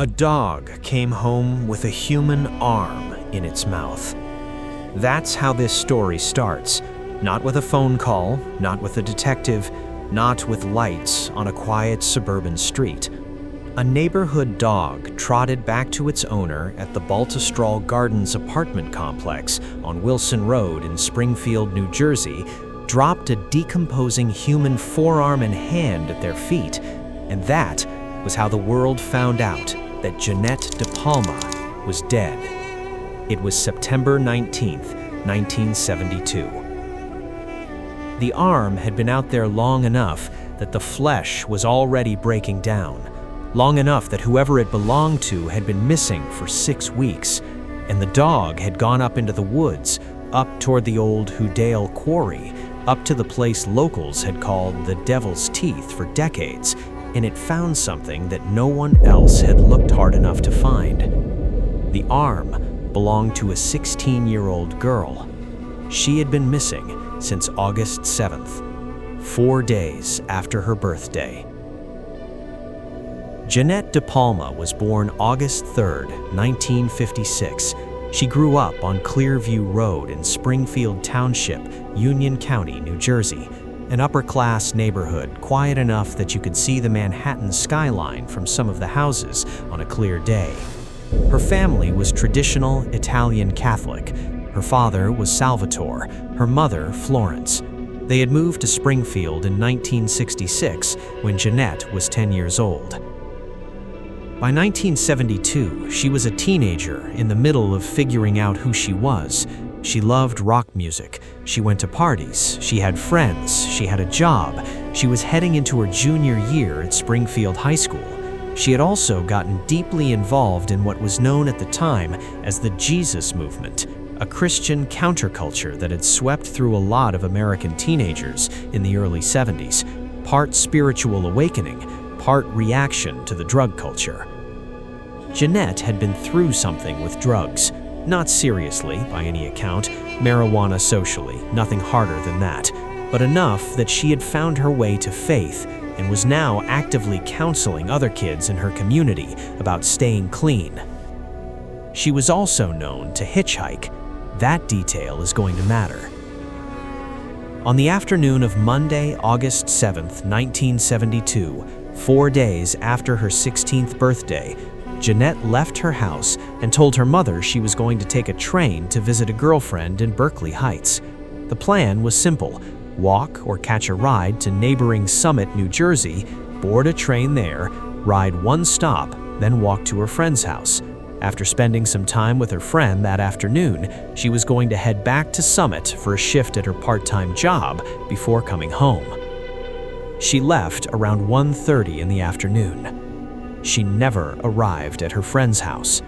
A dog came home with a human arm in its mouth. That's how this story starts. Not with a phone call, not with a detective, not with lights on a quiet suburban street. A neighborhood dog trotted back to its owner at the Baltusrol Gardens apartment complex on Wilson Road in Springfield, New Jersey, dropped a decomposing human forearm and hand at their feet, and that was how the world found out that Jeannette DePalma was dead. It was September 19th, 1972. The arm had been out there long enough that the flesh was already breaking down, long enough that whoever it belonged to had been missing for 6 weeks, and the dog had gone up into the woods, up toward the old Houdon quarry, up to the place locals had called the Devil's Teeth for decades, and it found something that no one else had looked hard enough to find. The arm belonged to a 16-year-old girl. She had been missing since August 7th, 4 days after her birthday. Jeannette DePalma was born August 3rd, 1956. She grew up on Clearview Road in Springfield Township, Union County, New Jersey, an upper-class neighborhood quiet enough that you could see the Manhattan skyline from some of the houses on a clear day. Her family was traditional Italian Catholic. Her father was Salvatore, her mother Florence. They had moved to Springfield in 1966 when Jeannette was 10 years old. By 1972, she was a teenager in the middle of figuring out who she was. She loved rock music. She went to parties. She had friends. She had a job. She was heading into her junior year at Springfield High School. She had also gotten deeply involved in what was known at the time as the Jesus movement, a Christian counterculture that had swept through a lot of American teenagers in the early 70s, part spiritual awakening, part reaction to the drug culture. Jeannette had been through something with drugs. Not seriously, by any account, marijuana socially, nothing harder than that, but enough that she had found her way to faith and was now actively counseling other kids in her community about staying clean. She was also known to hitchhike. That detail is going to matter. On the afternoon of Monday, August 7th, 1972, 4 days after her 16th birthday, Jeannette left her house and told her mother she was going to take a train to visit a girlfriend in Berkeley Heights. The plan was simple: walk or catch a ride to neighboring Summit, New Jersey, board a train there, ride one stop, then walk to her friend's house. After spending some time with her friend that afternoon, she was going to head back to Summit for a shift at her part-time job before coming home. She left around 1:30 in the afternoon. She never arrived at her friend's house.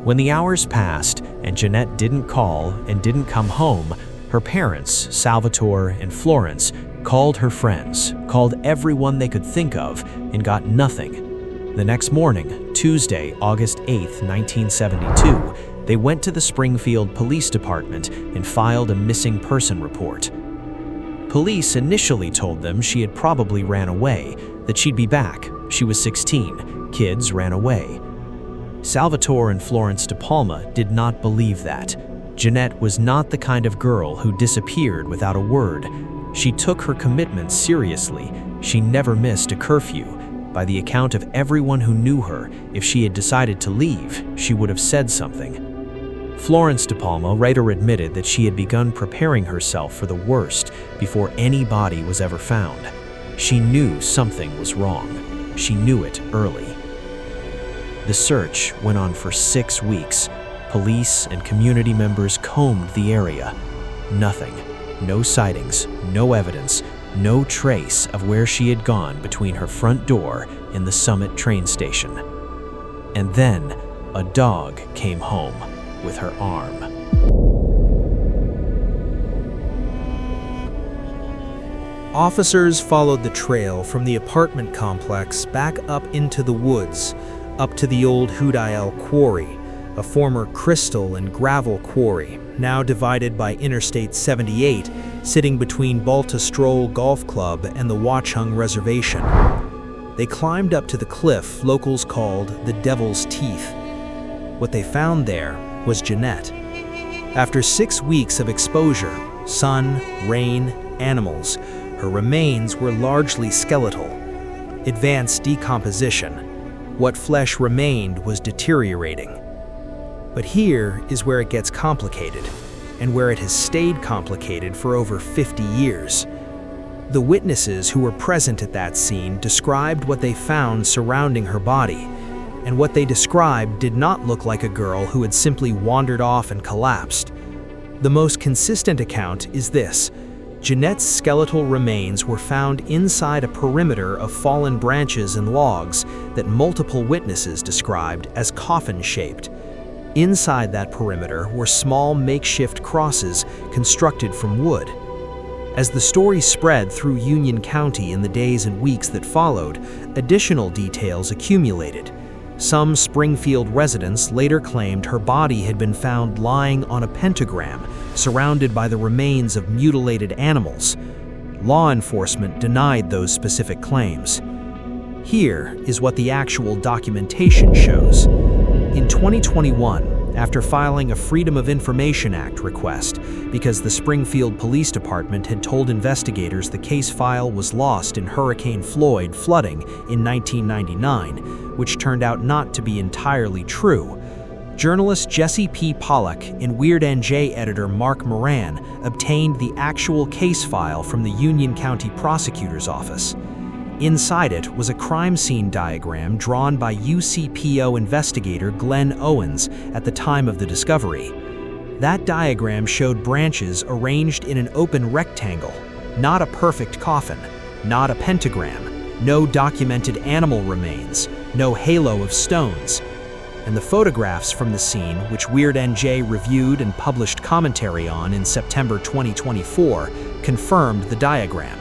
When the hours passed and Jeannette didn't call and didn't come home, her parents, Salvatore and Florence, called her friends, called everyone they could think of, and got nothing. The next morning, Tuesday, August 8th, 1972, they went to the Springfield Police Department and filed a missing person report. Police initially told them she had probably ran away, that she'd be back. She was 16. Kids ran away. Salvatore and Florence DePalma did not believe that. Jeannette was not the kind of girl who disappeared without a word. She took her commitments seriously. She never missed a curfew. By the account of everyone who knew her, if she had decided to leave, she would have said something. Florence DePalma later admitted that she had begun preparing herself for the worst before any body was ever found. She knew something was wrong. She knew it early. The search went on for 6 weeks. Police and community members combed the area. Nothing. No sightings, no evidence, no trace of where she had gone between her front door and the Summit train station. And then, a dog came home with her arm. Officers followed the trail from the apartment complex back up into the woods, up to the old Houdon quarry, a former crystal and gravel quarry, now divided by Interstate 78, sitting between Baltusrol Golf Club and the Watchung Reservation. They climbed up to the cliff locals called the Devil's Teeth. What they found there was Jeannette. After 6 weeks of exposure, sun, rain, animals, her remains were largely skeletal. Advanced decomposition. What flesh remained was deteriorating. But here is where it gets complicated, and where it has stayed complicated for over 50 years. The witnesses who were present at that scene described what they found surrounding her body, and what they described did not look like a girl who had simply wandered off and collapsed. The most consistent account is this: Jeannette's skeletal remains were found inside a perimeter of fallen branches and logs that multiple witnesses described as coffin-shaped. Inside that perimeter were small makeshift crosses constructed from wood. As the story spread through Union County in the days and weeks that followed, additional details accumulated. Some Springfield residents later claimed her body had been found lying on a pentagram, surrounded by the remains of mutilated animals. Law enforcement denied those specific claims. Here is what the actual documentation shows. In 2021, after filing a Freedom of Information Act request because the Springfield Police Department had told investigators the case file was lost in Hurricane Floyd flooding in 1999, which turned out not to be entirely true, journalist Jesse P. Pollack and Weird NJ editor Mark Moran obtained the actual case file from the Union County Prosecutor's Office. Inside it was a crime scene diagram drawn by UCPO investigator Glenn Owens at the time of the discovery. That diagram showed branches arranged in an open rectangle, not a perfect coffin, not a pentagram, no documented animal remains, no halo of stones. And the photographs from the scene, which Weird NJ reviewed and published commentary on in September 2024, confirmed the diagram.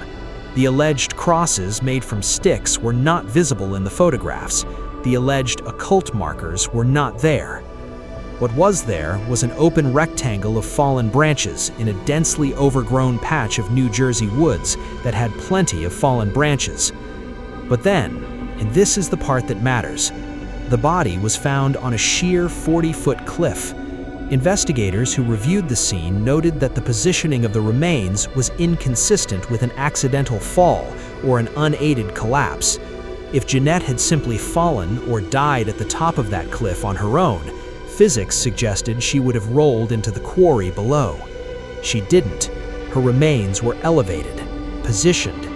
The alleged crosses made from sticks were not visible in the photographs. The alleged occult markers were not there. What was there was an open rectangle of fallen branches in a densely overgrown patch of New Jersey woods that had plenty of fallen branches. But then, and this is the part that matters, the body was found on a sheer 40-foot cliff. Investigators who reviewed the scene noted that the positioning of the remains was inconsistent with an accidental fall or an unaided collapse. If Jeannette had simply fallen or died at the top of that cliff on her own, physics suggested she would have rolled into the quarry below. She didn't. Her remains were elevated, positioned.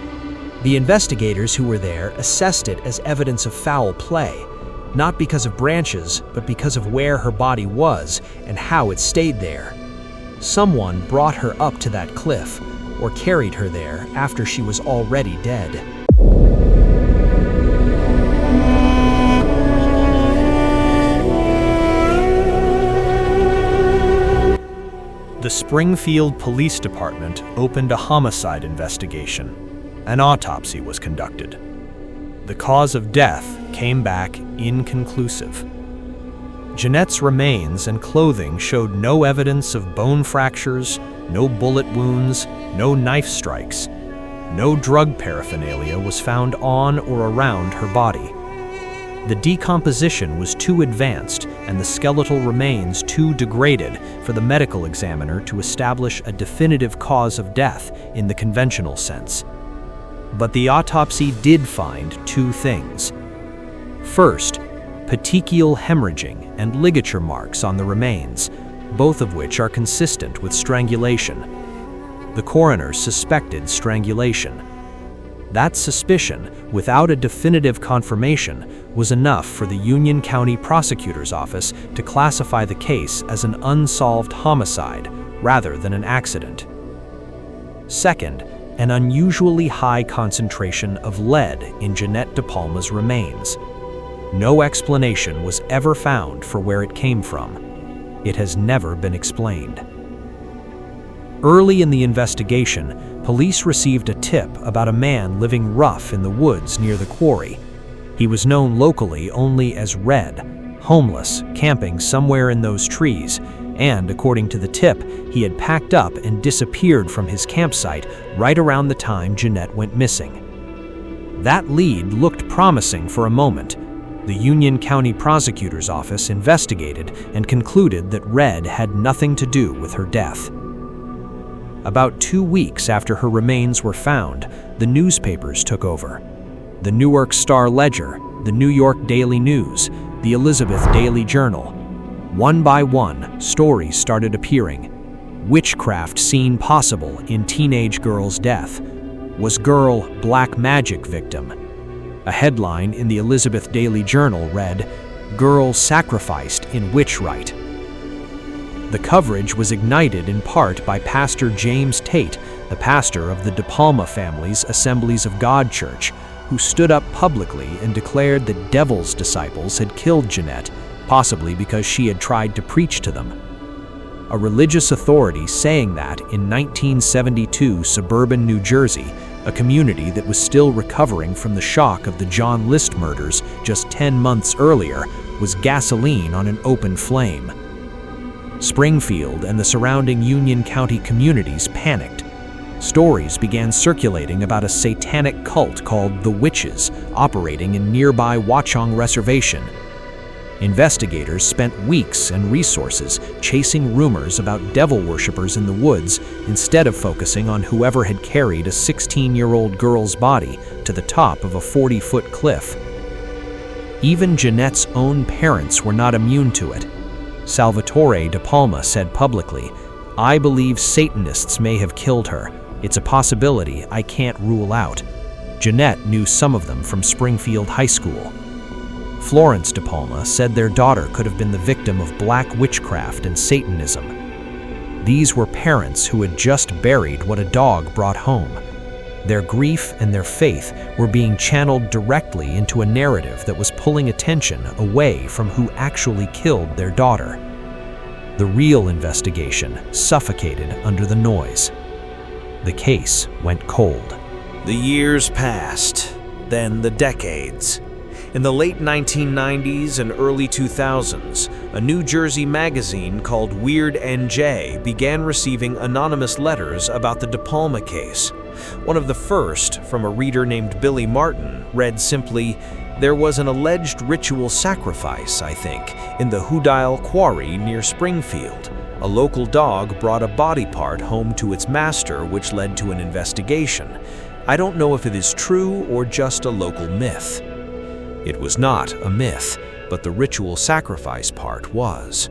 The investigators who were there assessed it as evidence of foul play, not because of branches, but because of where her body was and how it stayed there. Someone brought her up to that cliff, or carried her there after she was already dead. The Springfield Police Department opened a homicide investigation. An autopsy was conducted. The cause of death came back inconclusive. Jeannette's remains and clothing showed no evidence of bone fractures, no bullet wounds, no knife strikes. No drug paraphernalia was found on or around her body. The decomposition was too advanced and the skeletal remains too degraded for the medical examiner to establish a definitive cause of death in the conventional sense. But the autopsy did find two things. First, petechial hemorrhaging and ligature marks on the remains, both of which are consistent with strangulation. The coroner suspected strangulation. That suspicion, without a definitive confirmation, was enough for the Union County Prosecutor's Office to classify the case as an unsolved homicide rather than an accident. Second, an unusually high concentration of lead in Jeannette DePalma's remains. No explanation was ever found for where it came from. It has never been explained. Early in the investigation, police received a tip about a man living rough in the woods near the quarry. He was known locally only as Red, homeless, camping somewhere in those trees, and according to the tip, he had packed up and disappeared from his campsite right around the time Jeannette went missing. That lead looked promising for a moment. The Union County Prosecutor's Office investigated and concluded that Red had nothing to do with her death. About 2 weeks after her remains were found, the newspapers took over. The Newark Star-Ledger, the New York Daily News, the Elizabeth Daily Journal. One by one, stories started appearing. Witchcraft seen possible in teenage girl's death. Was girl black magic victim? A headline in the Elizabeth Daily Journal read, "Girl Sacrificed in Witch Rite." The coverage was ignited in part by Pastor James Tate, the pastor of the DePalma family's Assemblies of God Church, who stood up publicly and declared that devil's disciples had killed Jeannette, possibly because she had tried to preach to them. A religious authority saying that in 1972 suburban New Jersey, a community that was still recovering from the shock of the John List murders just 10 months earlier, was gasoline on an open flame. Springfield and the surrounding Union County communities panicked. Stories began circulating about a satanic cult called the Witches operating in nearby Watchung Reservation. Investigators spent weeks and resources chasing rumors about devil worshippers in the woods instead of focusing on whoever had carried a 16-year-old girl's body to the top of a 40-foot cliff. Even Jeannette's own parents were not immune to it. Salvatore DePalma said publicly, "I believe Satanists may have killed her. It's a possibility I can't rule out." Jeannette knew some of them from Springfield High School. Florence DePalma said their daughter could have been the victim of black witchcraft and Satanism. These were parents who had just buried what a dog brought home. Their grief and their faith were being channeled directly into a narrative that was pulling attention away from who actually killed their daughter. The real investigation suffocated under the noise. The case went cold. The years passed, then the decades. In the late 1990s and early 2000s, a New Jersey magazine called Weird NJ began receiving anonymous letters about the DePalma case. One of the first, from a reader named Billy Martin, read simply, "There was an alleged ritual sacrifice, I think, in the Houdon Quarry near Springfield. A local dog brought a body part home to its master, which led to an investigation. I don't know if it is true or just a local myth." It was not a myth, but the ritual sacrifice part was.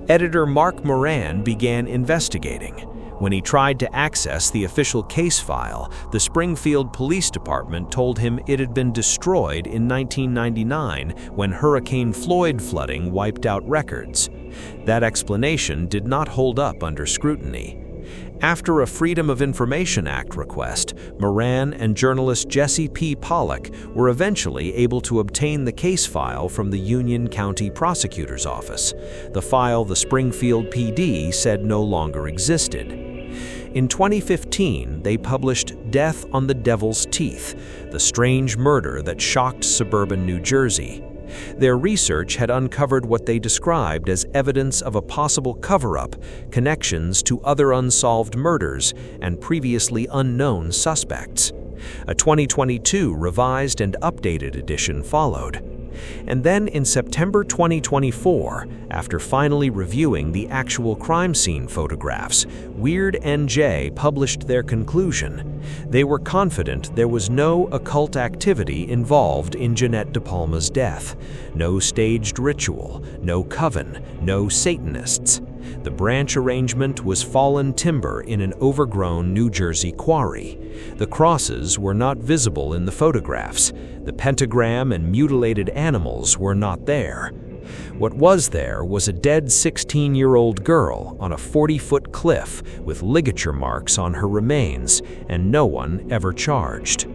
Editor Mark Moran began investigating. When he tried to access the official case file, the Springfield Police Department told him it had been destroyed in 1999 when Hurricane Floyd flooding wiped out records. That explanation did not hold up under scrutiny. After a Freedom of Information Act request, Moran and journalist Jesse P. Pollock were eventually able to obtain the case file from the Union County Prosecutor's Office, the file the Springfield PD said no longer existed. In 2015, they published Death on the Devil's Teeth, the strange murder that shocked suburban New Jersey. Their research had uncovered what they described as evidence of a possible cover-up, connections to other unsolved murders, and previously unknown suspects. A 2022 revised and updated edition followed. And then in September 2024, after finally reviewing the actual crime scene photographs, Weird NJ published their conclusion. They were confident there was no occult activity involved in Jeannette DePalma's death. No staged ritual, no coven, no Satanists. The branch arrangement was fallen timber in an overgrown New Jersey quarry. The crosses were not visible in the photographs. The pentagram and mutilated animals were not there. What was there was a dead 16-year-old girl on a 40-foot cliff with ligature marks on her remains, and no one ever charged.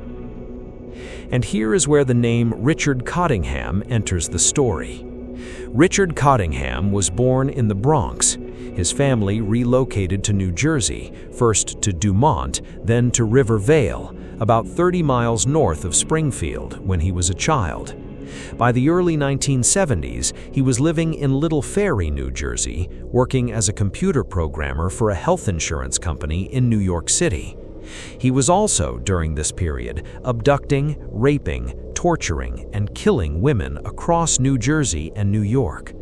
And here is where the name Richard Cottingham enters the story. Richard Cottingham was born in the Bronx. His family relocated to New Jersey, first to Dumont, then to River Vale, about 30 miles north of Springfield, when he was a child. By the early 1970s, he was living in Little Ferry, New Jersey, working as a computer programmer for a health insurance company in New York City. He was also, during this period, abducting, raping, torturing, and killing women across New Jersey and New York.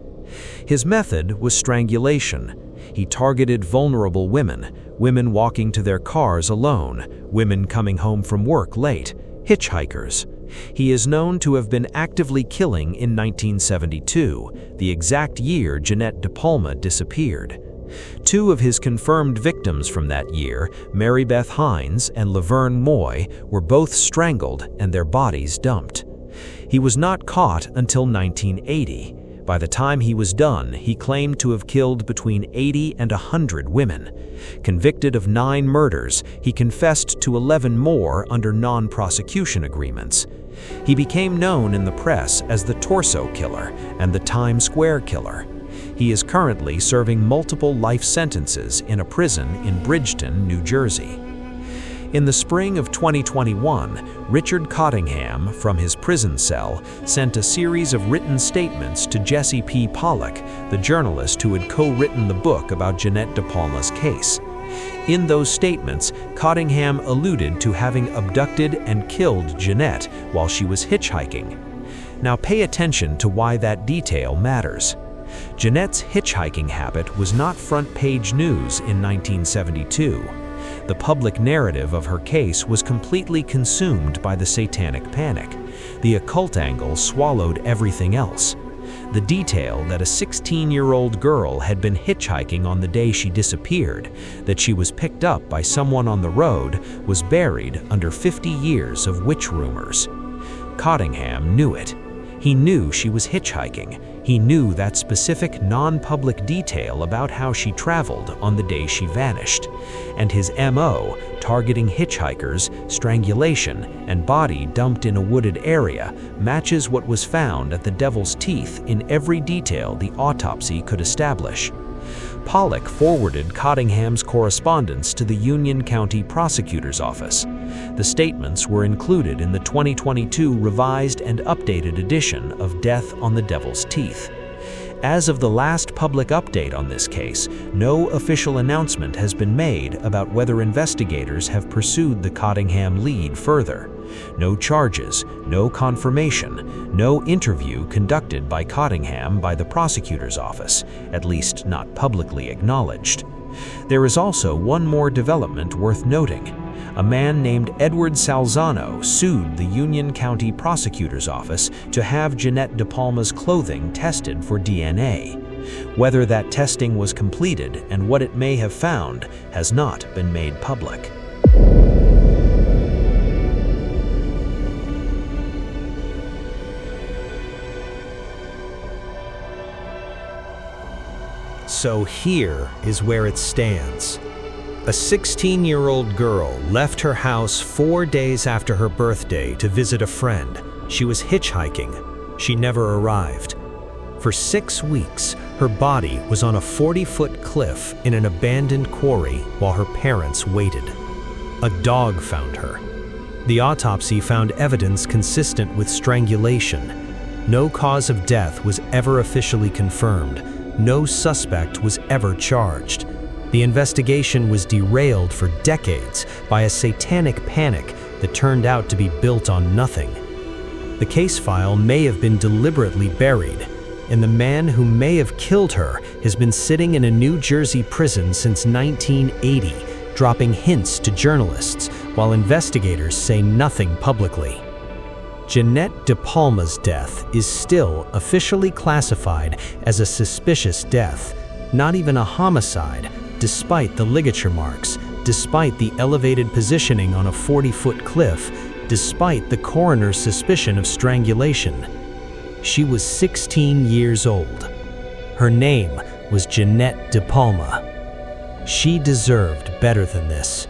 His method was strangulation. He targeted vulnerable women, women walking to their cars alone, women coming home from work late, hitchhikers. He is known to have been actively killing in 1972, the exact year Jeannette DePalma disappeared. Two of his confirmed victims from that year, Mary Beth Hines and Laverne Moy, were both strangled and their bodies dumped. He was not caught until 1980. By the time he was done, he claimed to have killed between 80 and 100 women. Convicted of 9 murders, he confessed to 11 more under non-prosecution agreements. He became known in the press as the Torso Killer and the Times Square Killer. He is currently serving multiple life sentences in a prison in Bridgeton, New Jersey. In the spring of 2021, Richard Cottingham, from his prison cell, sent a series of written statements to Jesse P. Pollock, the journalist who had co-written the book about Jeannette DePalma's case. In those statements, Cottingham alluded to having abducted and killed Jeannette while she was hitchhiking. Now pay attention to why that detail matters. Jeannette's hitchhiking habit was not front-page news in 1972. The public narrative of her case was completely consumed by the satanic panic. The occult angle swallowed everything else. The detail that a 16-year-old girl had been hitchhiking on the day she disappeared, that she was picked up by someone on the road, was buried under 50 years of witch rumors. Cottingham knew it. He knew she was hitchhiking. He knew that specific non-public detail about how she traveled on the day she vanished. And his MO, targeting hitchhikers, strangulation, and body dumped in a wooded area, matches what was found at the Devil's Teeth in every detail the autopsy could establish. Pollock forwarded Cottingham's correspondence to the Union County Prosecutor's Office. The statements were included in the 2022 revised and updated edition of Death on the Devil's Teeth. As of the last public update on this case, no official announcement has been made about whether investigators have pursued the Cottingham lead further. No charges, no confirmation, no interview conducted by Cottingham by the prosecutor's office, at least not publicly acknowledged. There is also one more development worth noting. A man named Edward Salzano sued the Union County Prosecutor's Office to have Jeannette DePalma's clothing tested for DNA. Whether that testing was completed and what it may have found has not been made public. So here is where it stands. A 16-year-old girl left her house 4 days after her birthday to visit a friend. She was hitchhiking. She never arrived. For 6 weeks, her body was on a 40-foot cliff in an abandoned quarry while her parents waited. A dog found her. The autopsy found evidence consistent with strangulation. No cause of death was ever officially confirmed. No suspect was ever charged. The investigation was derailed for decades by a satanic panic that turned out to be built on nothing. The case file may have been deliberately buried, and the man who may have killed her has been sitting in a New Jersey prison since 1980, dropping hints to journalists while investigators say nothing publicly. Jeannette DePalma's death is still officially classified as a suspicious death, not even a homicide, despite the ligature marks, despite the elevated positioning on a 40-foot cliff, despite the coroner's suspicion of strangulation. She was 16 years old. Her name was Jeannette DePalma. She deserved better than this.